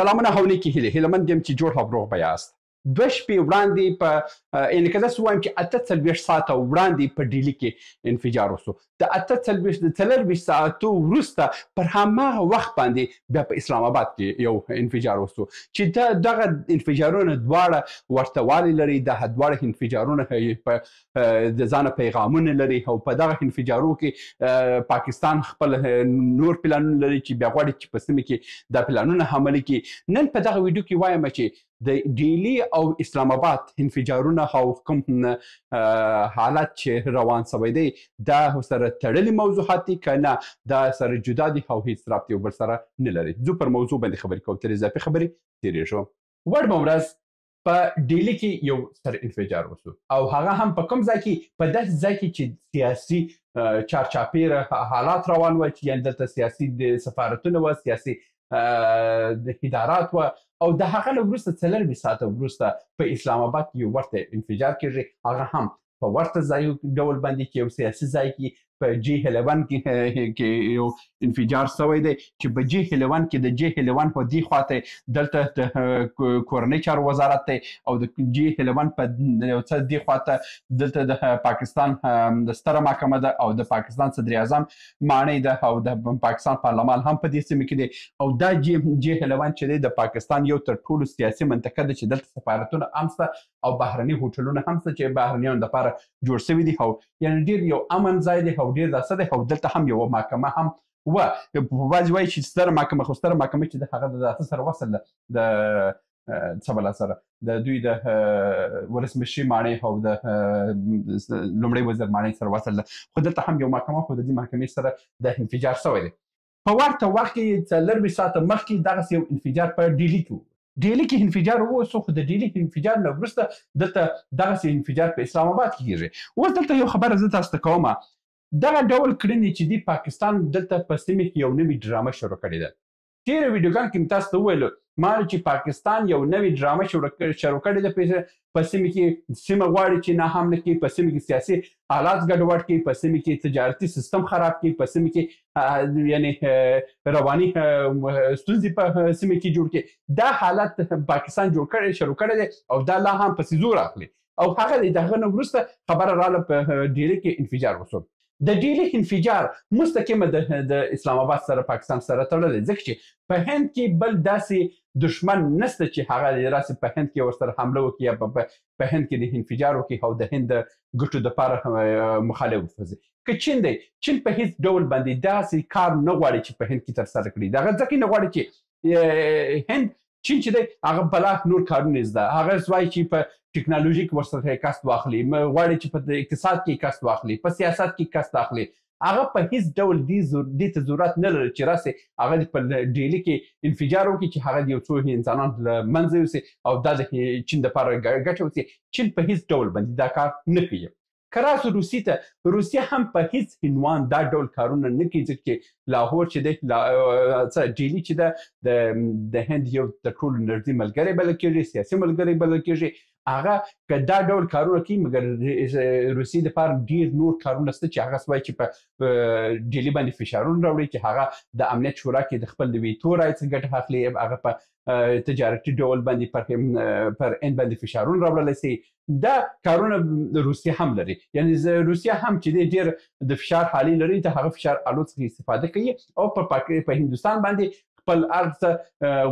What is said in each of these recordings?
سلامونه او نیکې هیلې هیلهمند یم چې جوړ او روغ به یاست. 2 شپې وړاندې په یعنې که داسې ووایم چې 48 ساعته وړاندې په ډیلي کې انفجار وسو. د 44 ساعتو وروسته پر هماغه وخت باندې بیا په اسلام آباد کې یو انفجار وسو چې دغه انفجارونه دواړه ورته والی لري. دغه دواړه انفجارونه د ځانه پیغامونه لري او په دغه انفجارو کې پاکستان خپل نور پلانونه لري چې بیا غواړي چې په سیمه کې دا پلانونه عملي کړي. نن په دغه ویډیو کې وایم چې د ډیلي او اسلام آباد انفجارونه او کوم حالت چې روان سوی دی دا سره تړلي موضوعات دي که نه دا سره جدا دي او هیڅ ربط یو بل سره نه لري. زه پر موضوع باندې خبرې کوم، تر اضافي خبرې تېرېږو. وړمه ورځ په ډیلي کې یو ستر انفجار وسو او هغه هم په کوم ځای کې؟ په داسې ځای کې چې سیاسي چارچاپېره حالات روان وه، چې یعنې دلته سیاسي د سفارتونه وه، سیاسي د ادارات وه او د هغه نه وروسته 40 ساعته وروسته په اسلام آباد کې یو ورته انفجار کېږي. هغه هم په ورته ځای ډول باندې چې یو سیاسي ځای کې په جی 11 کې یو انفجار سوی دی چې په جی 11 کې د جی 11 په دې خواته دلته د کورنۍ چارو وزارت دی او د جی 11 په یو څه دې خواته دلته د پاکستان د ستره محکمه ده او د پاکستان صدر اعظم ماڼۍ ده او د پاکستان پارلمان هم په دې سیمه کې دی او دا جی 11 چې دی د پاکستان یو تر ټولو سیاسي منطقه ده چې دلته سفارتونه هم شته او بهرني هوټلونه هم شته چې بهرنیانو دپاره جوړ شوي دي او یعنې ډېر یو امن ځای دی او ډېر داسې دی او دلته هم یوه محکمه هم وه. بعضې وایي چې ستره محکمه، خو ستره محکمه چې د هغه د داسې سره وصل ده د څه سره د دوی د ولسمشري ماڼۍ او د لومړي وزیر ماڼۍ سره وصل ده، خو دلته هم یو محکمه خو د دې محکمې سره د انفجار شوی دی. په ورته وخت کې 40 ساعته مخکې دغسې یو انفجار په ډیلي کې و. ډیلي کې انفجار ووسو خو د ډیلي انفجار نه وروسته دلته دغسې انفجار په اسلام آباد کې کېږي. اوس دلته یو خبره زه تاسو ته کومه، دغه ډول کړنې چې دی پاکستان دلته په سیمه کې یو نوې ډرامه شروع کړې ده. تېره ویډیوګان کې مې تاسو ته وویلو ما چې پاکستان یو نوې ډرامه شروع کړې ده په سیمه کې. سیمه غواړي چې ناهم نه کړي، په سیمه کې سیاسي حالات ګډوډ کړي، په سیمه کې تجارتي سیستم خراب کړي، په سیمه کې یعنې رواني ستونزې په سیمه کې جوړ کړي. دا حالت پاکستان شروع کړی دی او دا لا هم پسې زور اخلي او هغه د هغه نه وروسته خبره راغله په ډیلي کې انفجار وسو. د ډیلي انفجار مستقیمه د اسلام آباد سره پاکستان سره تړلی، ځکه چې په هند کې بل داسې دشمن نسته چې هغه راسي په هند کې ورسره حمله وکړي یا په هند کې د انفجار وکړي او د هند د ګټو دپاره مخالف وسوځي. که چین دی، چین په هیڅ ډول باندې داسې کار نه غواړي چې په هند کې ترسره کړي. د هغه ځکه نه غواړي چې هند چین چې دی هغه بلا نور کارونه زده، هغه وایي چې په ټکنالوژي کې ورسره کسب واخلي، غواړي چې په اقتصاد کې کسب واخلي، په سیاست کې کسب واخلي. هغه په هیڅ ډول دې ته ضرورت نه لري چې راسي هغه په ډیلي کې انفجار وکړي چې هغه د یو څو انسانان له منځه یوسي او دا د چین دپاره ګټه وسي. چین په هیڅ ډول باندې دا کار نه کوي. که راسو روسیې ته، روسیه هم په هیڅ عنوان دا ډول کارونه نه کوي، ځکه چې لاهور چې دی ډیلي چې ده د هند یو تر ټولو نږدې ملګری بلل کېږي، سیاسي ملګری بلل کېږي. هغه که دا ډول کارونه کوي مګر روسیې دپاره ډېر نور کارونه شته چې هغه وایي چې په ډیلي باندې فشارونه راوړي چې هغه د امنیت شورا کې د خپل د ویتو رایې څخه ګټه اخلي، هغه په تجارتي ډول باندې پر هند باندې فشارونه راوړلی سي. دا کارونه روسیه هم لري، یعنې روسیه هم چې دی ډېر د فشار حالي لري، د هغه فشار الو څخه استفاده کوي او په هندوستان باندې خپل هر څه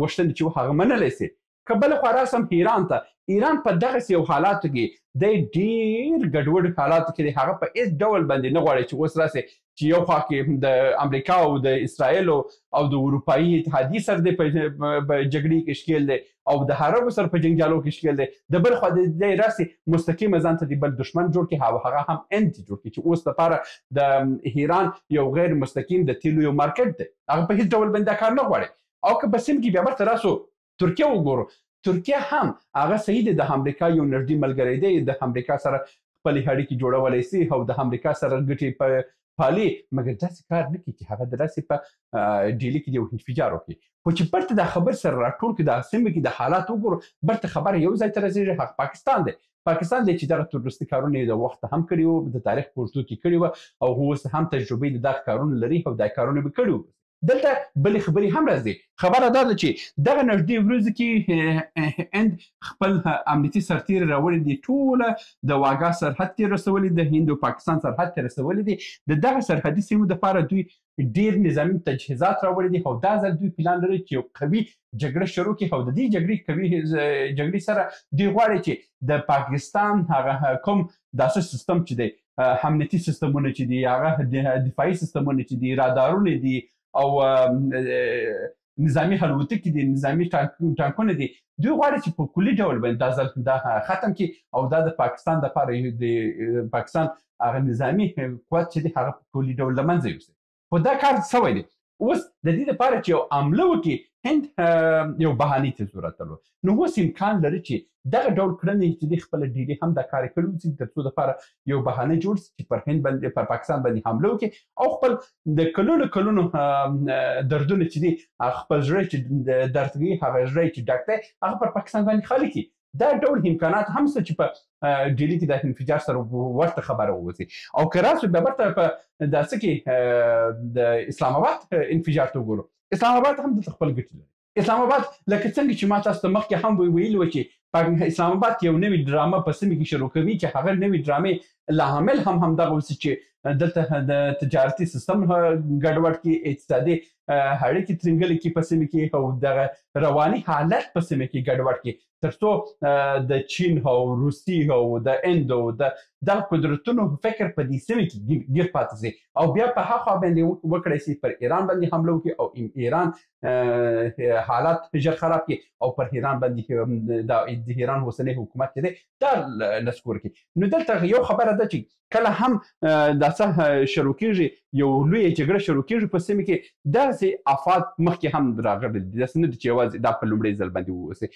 غوښتنې چې و هغه منلی سي. که بله خوا راسم ایران ته، ایران په دغسې یو حالاتو کې دی ډېر ګډوډ حالاتو کې دی، هغه په هېڅ ډول باندې نه غواړي چې اوس راسي چې یو خوا کې د امریکا او د اسرائیلو او د اروپایي اتحادیې سره دی په جګړې کې ښکېل دی او د عربو سره په جنجالو کې ښکېل دی، د بل خوا دی راسي مستقیمه ځان ته د بل دښمن جوړ کړي او هغه هم هند جوړ کړي چې اوس دپاره د ایران یو غیر مستقیم د تیلو یو مارکیټ دی، هغه په هېڅ ډول باندې دا کار نه غواړي. او که په سیمه کې بیا برته راسو ترکیه وګورو، ترکیه هم هغه صحیح دی د امریکا یو نږدې ملګری دی، د امریکا سره خپلې اړیکې جوړولی سي او د امریکا سره ګټې پالي، مګر داسې کار نه کوي چې هغه د راسې په ډیلي کې یو انفجار وکړي. خو چې برته دا خبر سره راټول کړي د سیمې کې د حالات وګورو، برته خبره یو ځای ته رسېږي، هغه پاکستان دی. پاکستان دی چې دغه تروریستي کارونه یې د وخته هم کړي وو، د تاریخ په اوږدو کې کړي وو او اوس هم تجربې د دغه کارونو لري او دا کارونه به کړي وو. دلته بلې خبرې هم راځي. خبره دا ده چې دغه نږدې ورځو کې هند خپل امنیتي سرتېري راوړي دي، ټوله د واګا سرحد ته رسولي، د هند او پاکستان سرحد ته رسولي دي. د دغه سرحدي سیمو دپاره دوی ډېر نظامي تجهیزات راوړي دي او دا ځل دوی پلان لري چې یو قوي جګړه شروع کړي او د دې جګړې سره دوی غواړي چې د پاکستان هغه کوم داسې سیستم چې دی، امنیتي سیستمونه چې دي، هغه دفاعي سیستمونه چې دي، رادارونه دي او نظامي الوتکې دي، نظامي ټانکونه دي، دوی غواړي چې په کلي ډول باندې دا ځل دا ختم کړي او دا د پاکستان دپاره د پاکستان هغه نظامي قوت چې دی هغه په کلي ډول له منځه یوسي. خو دا کار سوی دی. اوس د دې لپاره چې یو حمله وکړي هند یو بهانې ته ضرورت درلود. نو اوس امکان لري چې دغه ډول کړنې چې د خپله ډیلي هم دا کار یې کړی وسي تر څو دپاره یو بهانه جوړ سي چې پر هند باندې پر پاکستان باندې حمله وکړي او خپل د کلونو دردونه چې دي خپل زړه چې درد کوي هغه زړه چې ډک دی هغه پر پاکستان باندې خالي کړي. دا ډول امکانات هم شته چې په ډیلي کې د انفجار سره ورته خبره ووځي. او که راسو بیا بیرته په داسې کې د اسلام آباد انفجار ته وګورو، اسلام آباد هم دلته خپل ګټې لري. اسلام آباد لکه څنګه چې ما تاسو ته مخکې هم ویلي وو چې اسلام آباد یو نوې ډرامه په سیمه کې شروع کوي چې هغه نوې ډرامې لامل هم همدغه اوسي چې دلته د تجارتي سیستم ګډوډ کړي، اقتصادي اړیکې ترنګلې کړي په سیمه کې او دغه رواني حالت په سیمه کې ګډوډ کړي تر څو د چین او روسي او د هند او دغه قدرتونو فکر په دې سیمه کې ګیر پاتې سي او بیا په هغه خوا باندې وکړی سي پر ایران باندې حمله وکړي او ایران حالات ژر خراب کړي او پر ایران باندې د ایران اوسنی حکومت چې دی دا نسکور کړي. نو دلته یو خبره ده چې کله هم دا څه شروع کېږي یو لوی جګړه شروع کېږي په سیمه کې، داسې افات مخکې هم راغلي دي، داسې نه دي چې یوازې دا په لومړي ځل باندې ووسي.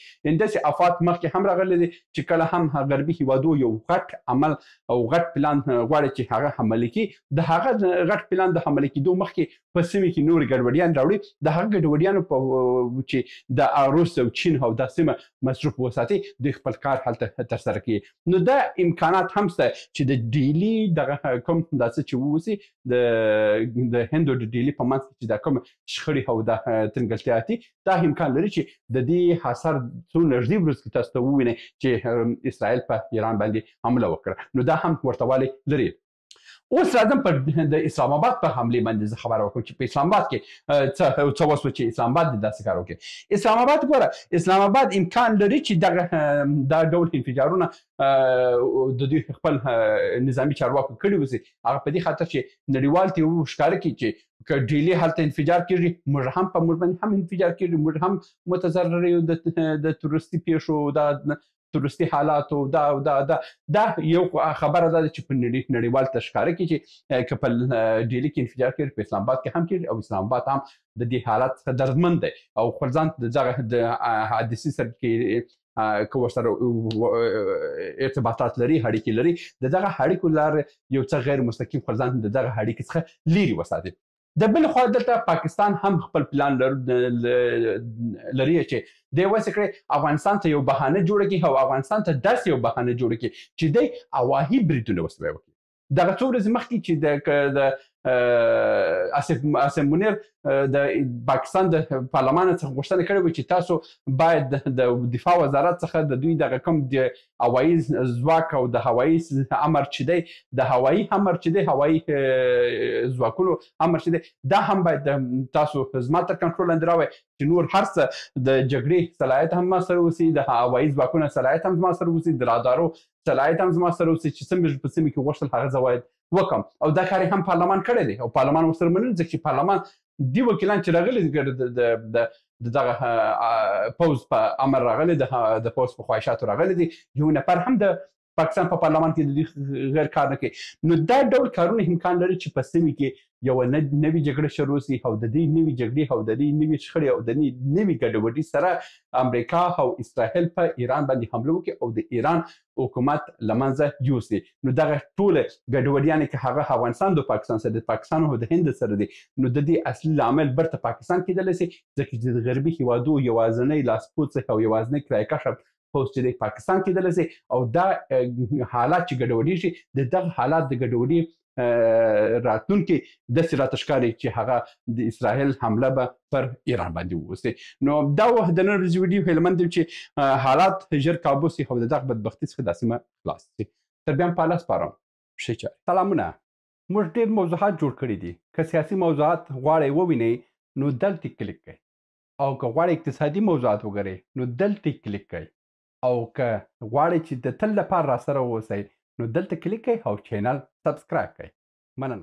داسې افات مخکې هم راغلي دي چې کله هم غربي هیوادو یو غټ عمل او غټ پلان غواړي چې هغه عملي کړي، د هغه غټ پلان د عملي کېدو مخکې په سیمه کې نور ګډوډیان راوړي، د هغه ګډوډیانو په چې د روس او چین او دا سیمه مصروف وساتي دوی خپل کار هلته ترسره کوي. نو دا امکانات هم شته چې د ډیلي دغه کوم داسې چې ووسي د هند او د ډیلي په منځ کې چې دا کوم شخړې او دا ترنګلتیا دي دا امکان لري چې د دې حاصل څو نږدې ورځ کې تاسو ته ووینئ چې اسرائیل په ایران باندې حمله وکړه. نو دا هم ورته والی لري. اوس راځم پر د اسلام آباد په حملې باندې زه خبره وکړم چې په اسلام آباد کې څه وشوه چې اسلام آباد داسې کار وکړي. اسلام آباد ګوره، اسلام آباد امکان لري چې دا ډول انفجارونه د دوی خپل نظامي چارواکو کړي وسي، هغه په دې خاطر چې نړیوال ته وښکاره کړي چې که ډیلي هلته انفجار کېږي موږ هم په موږ باندې هم انفجار کېږي، موږ هم متضرر یو د تورستي پیښو دا تورستي حالاتو دا یو خبره ده چې په نړیوال ته ښکاره کړي چې که په ډیلي کې انفجار کېږي په اسلام آباد کې هم کېږي او اسلام آباد هم د دې حالت څخه دردمند دی او خپل ځان د حادثې سره کې که ورسره ارتباطات لري، اړیکې لري، د دغه اړیکو لارې یو څه غیر مستقیم خپل ځان د دغه اړیکې څخه لیرې وساتي. د بل خوا دلته پاکستان هم خپل پلان لري چې دی وسې کړی افغانستان ته یو بهانه جوړه کړي او افغانستان ته داسې یو بهانه جوړه کړي چې دی هوایي بریدونه ورسره وکړي. دغه څو ورځې مخکې چې د آصف منیر د پاکستان د پارلمان څخه غوښتنه کړې وه چې تاسو باید د دفاع وزارت څخه د دوی دغه کوم د هوایي ځواک او د هوایي امر چې دی د هوایي امر چې دی هوایي ځواکونو امر چې دی دا هم باید تاسو زما تر کنټرول لاندې راوړئ چې نور هر څه د جګړې صلاحیت هم ما سره اوسي، د هوایي ځواکونو صلاحیت هم زما سره اوسي، د رادارو صلاحیت هم زما سره اوسي، چې څه مې په سیمه کې غوښتل هغه زه باید وکم. او دا کار هم پارلمان کړی دی او پارلمان ورسره منل ځکه چې پارلمان دی وکیلان چې راغلي د دغه پوز په امر راغلي، د پوز په خواهشاتو راغلي دي، یو نفر هم د پاکستان په پارلمان کې د دې غیر کار نه کوي. نو دا ډول کارونه امکان لري چې په سیمه کې یو نوې جګړه شروع سي او د دې نوې جګړې او د دې نوې شخړې او د نوې ګډوډۍ سره امریکا او اسرائیل په ایران باندې حمله وکړي او د ایران حکومت له منځه یوسي. نو دغه ټوله ګډوډیانې که هغه افغانستان د پاکستان سره د پاکستان او د هند سره دي، نو د دې اصلي لامل برته پاکستان کېدلی سي ځکه چې د غربي هیوادو یوازینی لاسپوڅی او یوازینی کرایه کښه پوز چې د پاکستان کېدلی سي او دا حالات چې ګډوډېږي د دغه حالات د ګډوډۍ راتلونکي داسې راته ښکاري چې هغه د اسرائیل حمله به پر ایران باندې ووسي. نو دا و د نن ورځې ویډیو هیلمند یم چې حالات ژر کابو سي او د دغه بدبختي څخه دا سیمه خلاص سي. تر بیا هم په الله سپارم. ښې چارې. سلامونه. موږ ډېر موضوعات جوړ کړي دي. که سیاسي موضوعات غواړئ ووینئ نو دلته کلیک کړئ، او که غواړئ اقتصادي موضوعات وګورئ نو دلته کلیک کړئ، او که غواړئ چې د تل لپاره راسره واوسئ نو دلته کلیک کړئ او چینل سبسکرایب کړئ. مننه.